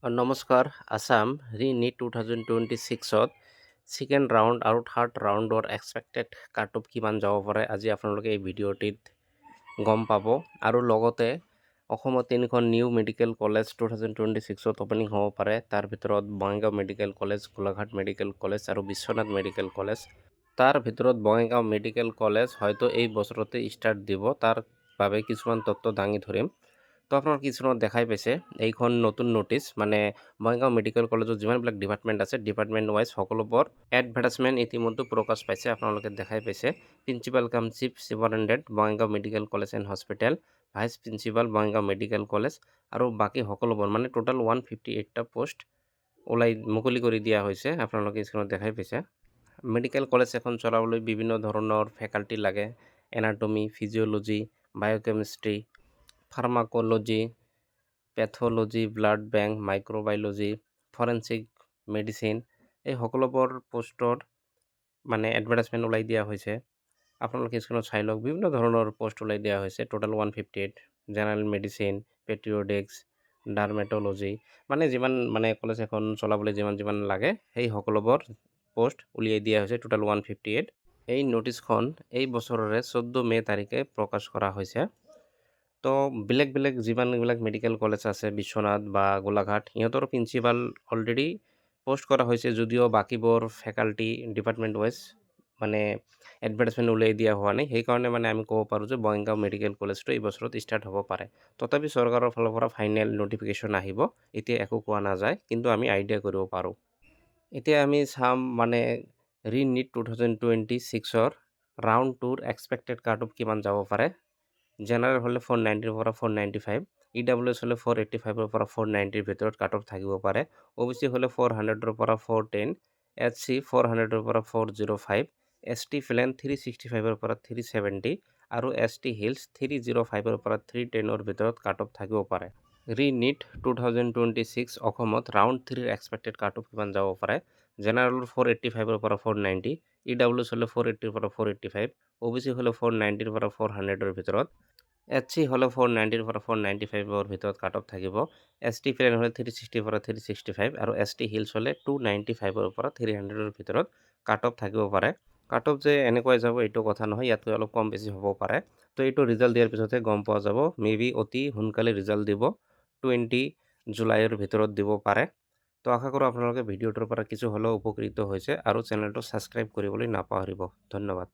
নমস্কাৰ। Assam ৰি-নিট 2026ত second round আৰু third ৰাউণ্ডৰ এক্সপেক্টেড কাট অফ কিমান যাব পাৰে আজি আপোনালোকে এই ভিডিঅ'টিত গম পাব। আৰু লগতে অসমত 3খন নিউ মেডিকেল কলেজ 2026ত অপেনিং হ'ব পাৰে। তাৰ ভিতৰত Bongaigaon medical college, Golaghat medical college আৰু বিশ্বনাথ মেডিকেল কলেজ। তাৰ ভিতৰত বঙাইগাঁও মেডিকেল কলেজ হয়তো এই বছৰতে ষ্টাৰ্ট দিব, তাৰ বাবে কিছুমান তথ্য দাঙি ধৰিম। তো আপোনাৰ কিছুমানত দেখাই পাইছে এইখন নতুন নটিচ, মানে বঙাইগাঁও মেডিকেল কলেজত যিমানবিলাক ডিপাৰ্টমেণ্ট আছে ডিপাৰ্টমেণ্ট ৱাইজ সকলোবোৰ এডভাৰ্টাইজমেণ্ট ইতিমধ্যে প্ৰকাশ পাইছে। আপোনালোকে দেখাই পাইছে principal cum chief superintendent Bongaigaon medical college and hospital, vice principal Bongaigaon medical college আৰু বাকী সকলোবোৰ মানে টোটেল 158টা পোষ্ট মুকলি কৰি দিয়া হৈছে। আপোনালোকে স্ক্ৰীনত দেখাই পাইছে। মেডিকেল কলেজ এখন চলাবলৈ বিভিন্ন ধৰণৰ ফেকাল্টি লাগে। Anatomy, physiology, biochemistry, pharmacology, pathology, blood bank, microbiology, forensic medicine, এই সকলোবোৰ পোষ্টৰ মানে এডভাৰ্টাইজমেণ্ট ওলাই দিয়া হৈছে। আপোনালোকে স্ক্ৰীনত চাই লওক, বিভিন্ন ধৰণৰ পোষ্ট ওলাই দিয়া হৈছে। টোটেল 158, জেনেৰেল মেডিচিন, পেট্ৰিয়ডিক্স, ডাৰ্মেটলজি, মানে যিমান মানে কলেজ এখন চলাবলৈ যিমান লাগে সেই সকলোবোৰ পোষ্ট উলিয়াই দিয়া হৈছে। টোটেল 158। এই নটিচখন এই বছৰৰে 14 মে' তাৰিখে প্ৰকাশ কৰা হৈছে। তো বেলেগ যিমানবিলাক মেডিকেল কলেজ আছে, বিশ্বনাথ বা গোলাঘাট, সিহঁতৰ প্ৰিন্সিপাল অলৰেডি পোষ্ট কৰা হৈছে, যদিও বাকীবোৰ ফেকাল্টি ডিপাৰ্টমেণ্ট ৱাইজ মানে এডভাৰ্টাইজমেণ্ট উলিয়াই দিয়া হোৱা নাই। সেইকাৰণে মানে আমি ক'ব পাৰোঁ যে বঙাইগাঁও মেডিকেল কলেজটো এই বছৰত ষ্টাৰ্ট হ'ব পাৰে। তথাপি চৰকাৰৰ ফালৰ পৰা ফাইনেল নটিফিকেশ্যন আহিব, এতিয়া একো কোৱা নাযায়, কিন্তু আমি আইডিয়া কৰিব পাৰোঁ। এতিয়া আমি চাম মানে ৰি-নিট 2026ৰ ৰাউণ্ড 2ৰ এক্সপেক্টেড কাট অফ কিমান যাব পাৰে। জেনেৰেল হ'লে 490ৰ পৰা 495, EWS হ'লে 485ৰ পৰা 490ৰ ভিতৰত কাট অফ থাকিব পাৰে। OBC হ'লে 400ৰ পৰা 410, SC 400ৰ পৰা 405, ST ফিলেন 365ৰ পৰা 370 আৰু ST হিলছ 305ৰ পৰা 310ৰ ভিতৰত কাট অফ থাকিব পাৰে। ৰি-নিট 2026 অসমত ৰাউণ্ড 3ৰ এক্সপেক্টেড কাট অফ কিমান যাব পাৰে। জেনেৰেলৰ 485ৰ পৰা 490, EWS হ'লে 480ৰ পৰা 485, OBC হ'লে 490ৰ পৰা 400ৰ ভিতৰত, SC হ'লে 490ৰ পৰা 495ৰ ভিতৰত কাট অফ থাকিব। ST ফিলেন হ'লে 360ৰ পৰা 365 আৰু ST হিলছ হ'লে 295ৰ পৰা 300ৰ ভিতৰত কাট অফ থাকিব পাৰে। কাট অফ যে এনেকুৱাই যাব এইটো কথা নহয়, ইয়াতকৈ অলপ কম বেছি হ'ব পাৰে। তো এইটো ৰিজাল্ট দিয়াৰ পিছতহে গম পোৱা যাব। মেবি অতি সোনকালে ৰিজাল্ট দিব, 20 জুলাইৰ ভিতৰত দিব পাৰে। তো আশা কৰোঁ আপোনালোকে ভিডিঅ'টোৰ পৰা কিছু হ'লেও উপকৃত হৈছে আৰু চেনেলটো ছাবস্ক্ৰাইব কৰিবলৈ নাপাহৰিব। ধন্যবাদ।